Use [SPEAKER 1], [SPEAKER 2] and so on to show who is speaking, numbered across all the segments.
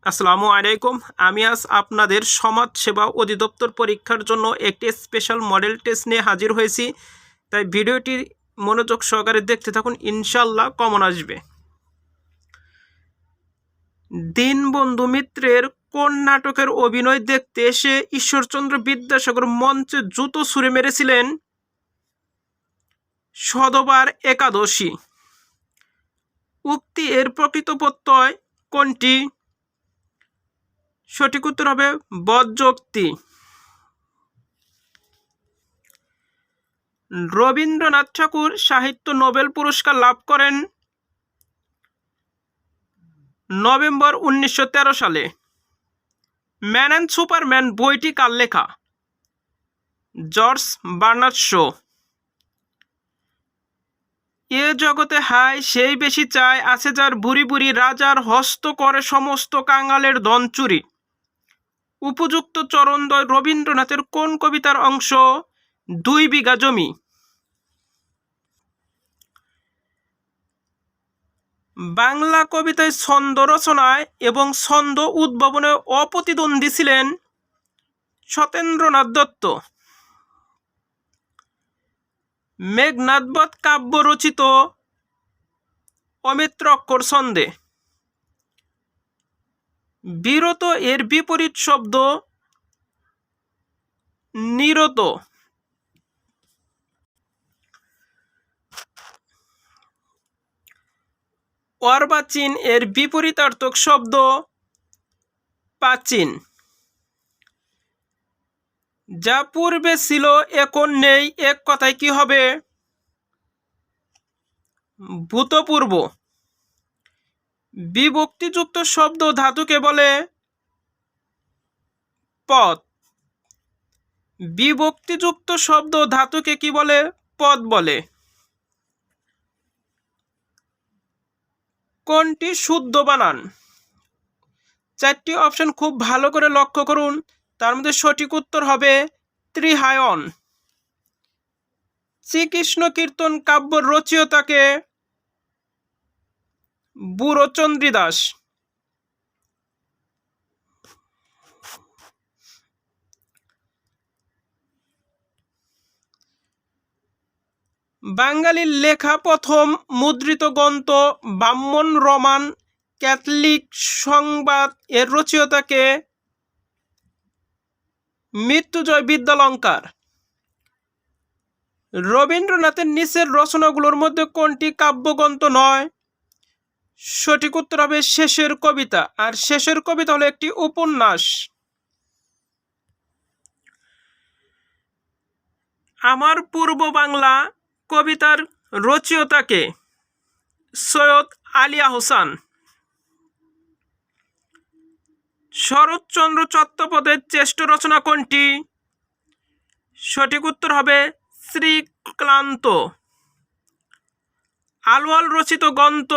[SPEAKER 1] আসসালামু আলাইকুম। আমি আজ আপনাদের সমাজ সেবা অধিদপ্তর পরীক্ষার জন্য একটি স্পেশাল মডেল টেস্ট নিয়ে হাজির হয়েছি। তাই ভিডিওটি মনোযোগ সহকারে দেখতে থাকুন, ইনশাল্লাহ কমন আসবে। দীনবন্ধু মিত্রের কোন নাটকের অভিনয় দেখতে এসে ঈশ্বরচন্দ্র বিদ্যাসাগর মঞ্চে জুতো ছুঁড়ে মেরেছিলেন? সধবার একাদশী। উক্তি এর প্রকৃত প্রত্যয় কোনটি? সঠিক উত্তর হবে বজ্যোক্তি। রবীন্দ্রনাথ ঠাকুর সাহিত্য নোবেল পুরস্কার লাভ করেন নভেম্বর 1913 সালে। ম্যান অ্যান্ড সুপারম্যান বইটি কার লেখা? George Bernard show. এ জগতে হায় সেই বেশি চায়, আছে যার বুড়ি বুড়ি, রাজার হস্ত করে সমস্ত কাঙালের ধন চুরি। উপযুক্ত চরণদ্বয় রবীন্দ্রনাথের কোন কবিতার অংশ? 2 বিঘা জমি। বাংলা কবিতায় ছন্দ রচনায় এবং ছন্দ উদ্ভাবনে অপ্রতিদ্বন্দ্বী ছিলেন সত্যেন্দ্রনাথ দত্ত। মেঘনাদবধ কাব্য রচিত অমিত্র অক্ষর ছন্দে। বিরত এর বিপরীত শব্দ নিরত। অর্বাচীন এর বিপরীতার্থক শব্দ প্রাচীন। যা পূর্বে ছিল এখন নেই, এক কথায় কি হবে? ভূতপূর্ব। বিভক্তিযুক্ত শব্দ ধাতুকে বলে পদ। বিভক্তিযুক্ত শব্দ ধাতুকে কি বলে? পদ বলে। কোনটি শুদ্ধ বানান? 4টি অপশন খুব ভালো করে লক্ষ্য করুন, তার মধ্যে সঠিক উত্তর হবে ত্রিহায়ন। শ্রীকৃষ্ণ কীর্তন কাব্য রচয়িতাকে? বুড়ো চন্দ্রীদাস। বাঙালির লেখা প্রথম মুদ্রিত গ্রন্থ ব্রাহ্মণ রমান ক্যাথলিক সংবাদ এর রচয়িতাকে? মৃত্যুঞ্জয় বিদ্যালঙ্কার। রবীন্দ্রনাথের নিচের রচনাগুলোর মধ্যে কোনটি কাব্যগ্রন্থ নয়? সঠিক উত্তর হবে শেষের কবিতা। আর শেষের কবিতা হলো একটি উপন্যাস। আমার পূর্ব বাংলা কবিতার রচয়িতাকে? সৈয়দ আলী আহসান। শরৎচন্দ্র চট্টোপাধ্যায়ের শ্রেষ্ঠ রচনা কোনটি? সঠিক উত্তর হবে শ্রীক্লান্ত। আলওয়াল রচিত গ্রন্থ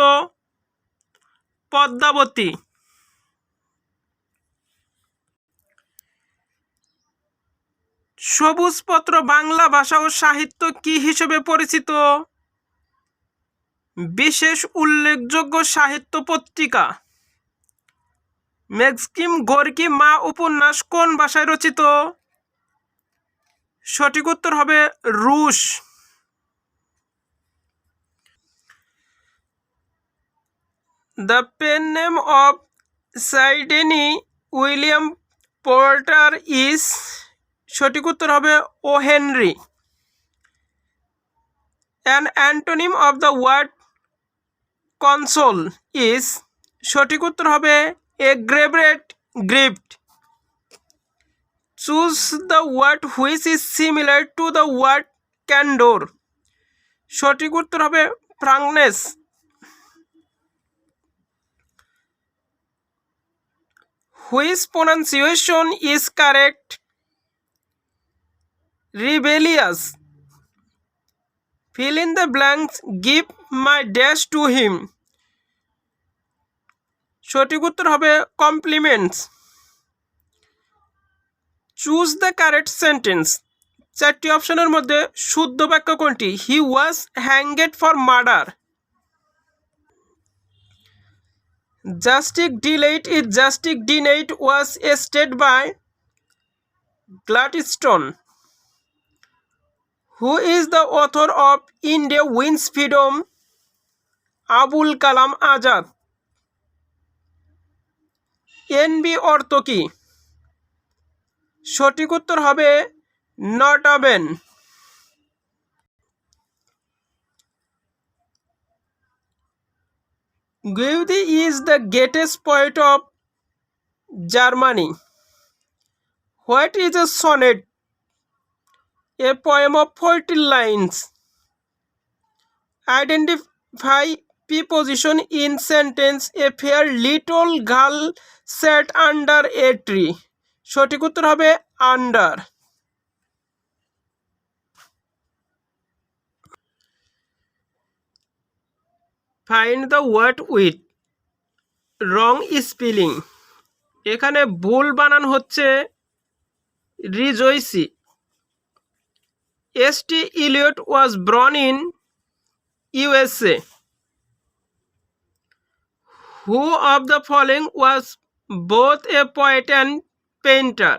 [SPEAKER 1] পদ্মাবতী। সবুজপত্র বাংলা ভাষা ও সাহিত্য কি হিসেবে পরিচিত? বিশেষ উল্লেখযোগ্য সাহিত্য পত্রিকা। ম্যাক্সিম গোর্কি মা উপন্যাস কোন ভাষায় রচিত? সঠিক উত্তর হবে রুশ। The pen name of Sydney William Porter is? সঠিক উত্তর হবে O Henry. An antonym of the word console is? সঠিক উত্তর হবে aggrieved gift. Choose the word which is similar to the word candour. সঠিক উত্তর হবে frankness. Which pronunciation is correct? Rebellious. Fill in the blanks, give my dash to him. সঠিক উত্তর হবে compliments. Choose the correct sentence. 4টি অপশনের মধ্যে শুদ্ধ বাক্য কোনটি? He was hanged for murder. Justice delayed is justice denied was stated by Gladstone. Who is the author of India Wins Freedom? Abul Kalam Azad. NB অর্থ কি? সঠিক উত্তর হবে নটাবেন। Goethe is the greatest poet of Germany. What is a sonnet? A poem of 40 lines. Identify preposition in sentence. A fair little girl sat under a tree. সঠিক উত্তর হবে under. Find the word with. Wrong spelling. এখানে ভুল বানান হচ্ছে রিজয়সি। S.T. Eliot was born in USA. Who of the following was both a poet and painter?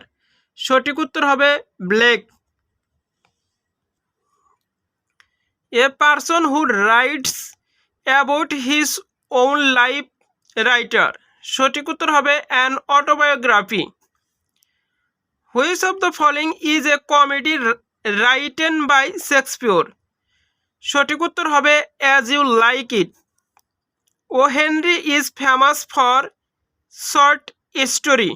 [SPEAKER 1] সঠিক উত্তর হবে Blake. A person who writes about his own life writer. সঠিক উত্তর হবে an autobiography. Which of the following is a comedy written by Shakespeare? সঠিক উত্তর হবে As You Like It. O. Henry is famous for short story.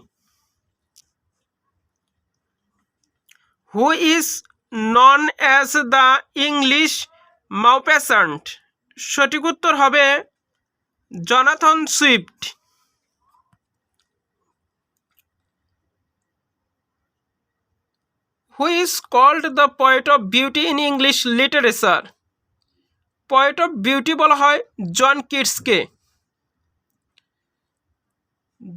[SPEAKER 1] Who is known as the English Maupassant? সঠিক উত্তর হবে Jonathan Swift. Who is called the poet of beauty in English literature? Poet of beauty বলা হয় জন কিটসকে।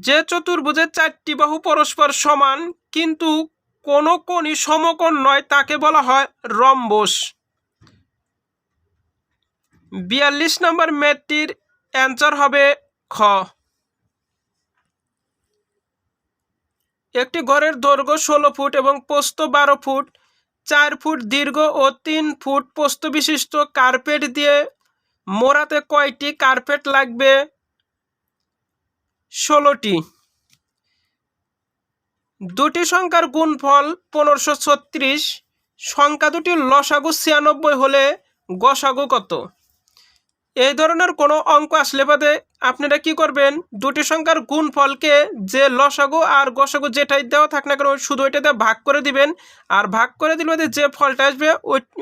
[SPEAKER 1] যে চতুর্ভুজের চারটি বাহু পরস্পর সমান কিন্তু কোনো কোণই সমকোণ নয় তাকে বলা হয় রম্বস। 42 নম্বর ম্যাথটির অ্যান্সার হবে খ। একটি ঘরের দৈর্ঘ্য 16 ফুট এবং প্রস্থ 12 ফুট, 4 ফুট দীর্ঘ ও 3 ফুট প্রস্থ বিশিষ্ট কার্পেট দিয়ে মোড়াতে কয়টি কার্পেট লাগবে? 16টি। দুটি সংখ্যার গুণফল 1536, সংখ্যা দুটির লসাগু 96 হলে গসাগু কত? এই ধরনের কোনো অঙ্ক আসলে বাদে আপনারা কি করবেন, দুটি সংখ্যার গুণফলকে যে লসাগু আর গসাগু যেটাই দেওয়া থাক না কেন শুধু ওইটাতে ভাগ করে দিবেন, আর ভাগ করে দিলে যে ফলটা আসবে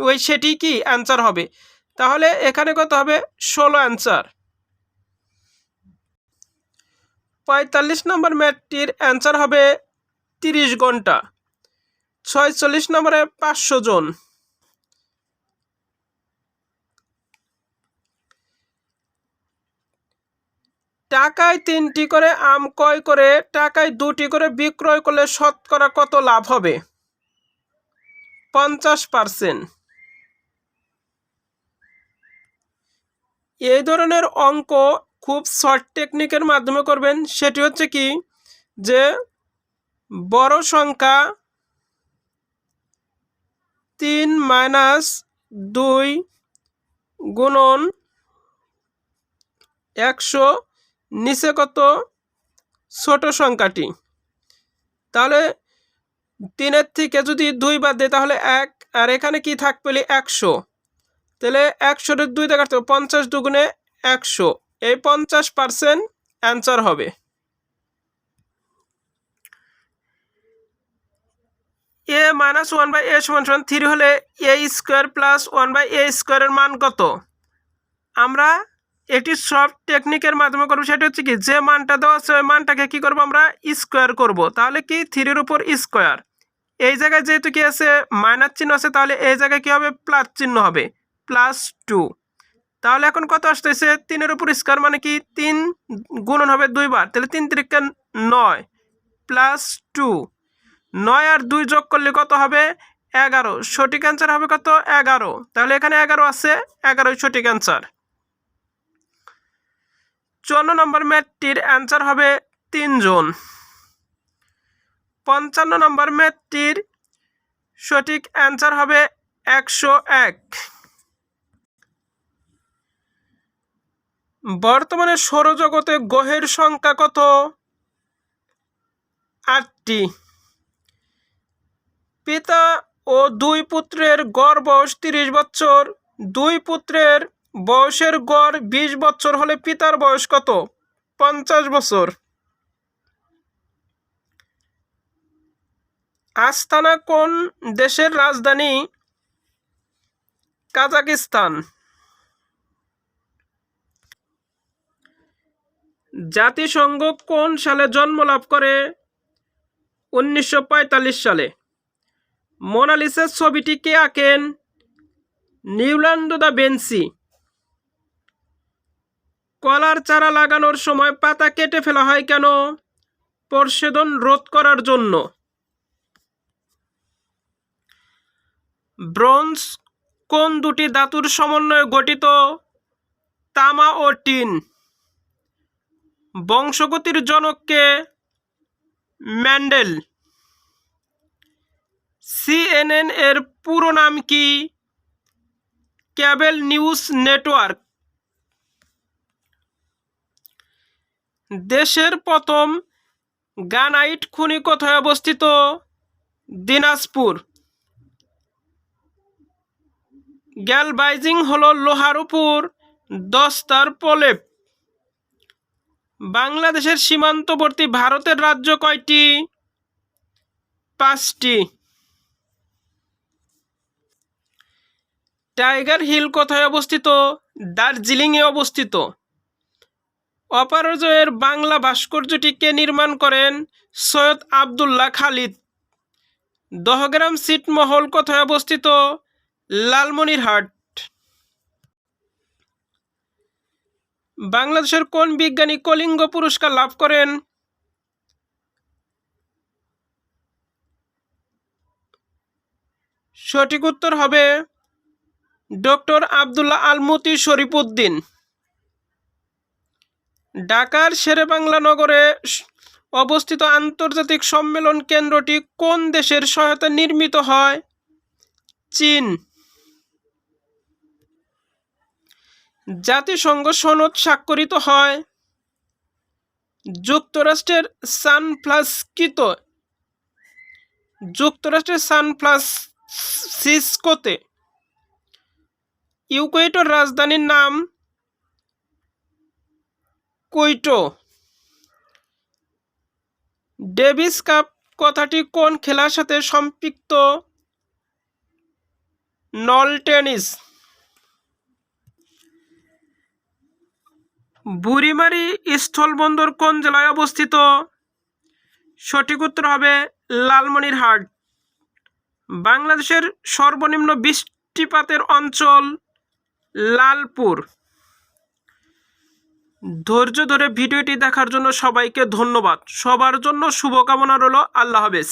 [SPEAKER 1] ওই সেটি কি অ্যান্সার হবে। তাহলে এখানে কত হবে? 16 অ্যান্সার। 45 নম্বর ম্যাথটির অ্যান্সার হবে 30 ঘন্টা। 46 নম্বরে 500 জন। টাকায় 3টি করে আম ক্রয় করে টাকায় 2টি করে বিক্রয় করলে শতকরা কত লাভ হবে? 50%। এই ধরনের অঙ্ক খুব শর্ট টেকনিকের মাধ্যমে করবেন। সেটি হচ্ছে কি, যে বড় সংখ্যা 3 - 2 গুণন 100 নিচে কত ছোট সংখ্যাটি, তাহলে 3-এর থেকে যদি 2 বাদ দেয় তাহলে 1, আর এখানে কি থাকবে 100, তাহলে 100-এর 2 দিয়ে কাটতে 50 দুগুণে 100, এই 50% অ্যান্সার হবে। a - 1/a = 3 হলে a² + 1/a² এর মান কত? আমরা এটি সফট টেকনিকের মাধ্যমে করব। সেটা হচ্ছে কি, যে মানটা দেওয়া আছে ওই মানটাকে কি করব আমরা স্কোয়ার করব। তাহলে কি 3-এর উপর স্কোয়ার, এই জায়গায় যেহেতু কি আছে মাইনাস চিহ্ন আছে তাহলে এই জায়গায় কি হবে প্লাস চিহ্ন হবে, +2। তাহলে এখন কত আসতেছে 3-এর উপর স্কোয়ার মানে কি 3 গুণন হবে 2 বার, তাহলে 3 × 3 = 9 +2, 9 আর 2 যোগ করলে কত হবে 11। সঠিক অ্যান্সার হবে কত 11। তাহলে এখানে 11 আছে, 11 সঠিক অ্যান্সার। 54 নম্বর ম্যাথটির অ্যান্সার হবে 3 জন। 55 নম্বর ম্যাথটির সঠিক অ্যান্সার হবে 101। বর্তমানে সৌরজগতে গ্রহের সংখ্যা কত? 8টি। পিতা ও 2 পুত্রের গড় বয়স 30 বছর। 2 পুত্রের বয়সের গড় 20 বছর হলে পিতার বয়স কত? 50 বছর। আস্তানা কোন দেশের রাজধানী? কাজাকিস্তান। জাতিসংঘ কোন সালে জন্ম লাভ করে? 1945 সালে। মোনালিসা ছবিটি কে আঁকেন? Leonardo da Vinci. কলার চারা লাগানোর সময় পাতা কেটে ফেলা হয় কেন? প্রস্বেদন রোধ করার জন্য। ব্রোঞ্জ কোন দুটি ধাতুর সমন্বয়ে গঠিত? তামা ও টিন। বংশগতির জনক কে? মেন্ডেল। CNN এর পুরো নাম কি? কেবল নিউজ নেটওয়ার্ক। দেশের প্রথম গ্রানাইট খনি কোথায় অবস্থিত? দিনাজপুর। গ্যালভাইজিং হলো লোহার উপর দস্তার প্রলেপ। বাংলাদেশের সীমান্তবর্তী ভারতের রাজ্য কয়টি? 5টি। টাইগার হিল কোথায় অবস্থিত? দার্জিলিংয়ে অবস্থিত। অপরাজয়ের বাংলা ভাস্কর্যটি কে নির্মাণ করেন? সৈয়দ আবদুল্লাহ খালিদ। দহগ্রাম ছিটমহল কোথায় অবস্থিত? লালমনিরহাট। বাংলাদেশের কোন বিজ্ঞানী কলিঙ্গ পুরস্কার লাভ করেন? সঠিক উত্তর হবে ডক্টর আব্দুল্লাহ আল মুতি শরীফউদ্দিন। ঢাকার শেরেবাংলা নগরে অবস্থিত আন্তর্জাতিক সম্মেলন কেন্দ্রটি কোন দেশের সহায়তায় নির্মিত হয়? চীন। জাতিসংঘ সনদ স্বাক্ষরিত হয় যুক্তরাষ্ট্রের সান ফ্রান্সিসকোতে। যুক্তরাষ্ট্রের সান ফ্রান্সিসকোতে। ইকুয়েডর রাজধানীর নাম? কুইটো। ডেভিস কাপ কথাটি কোন খেলার সাথে সম্পৃক্ত? নল টেনিস। বুড়িমারি স্থলবন্দর কোন জেলায় অবস্থিত? সঠিক উত্তর হবে লালমনিরহাট। বাংলাদেশের সর্বনিম্ন বৃষ্টিপাতের অঞ্চল? লালপুর। ধৈর্য ধরে ভিডিওটি দেখার জন্য সবাইকে ধন্যবাদ। সবার জন্য শুভকামনা রইল। আল্লাহ হাফেজ।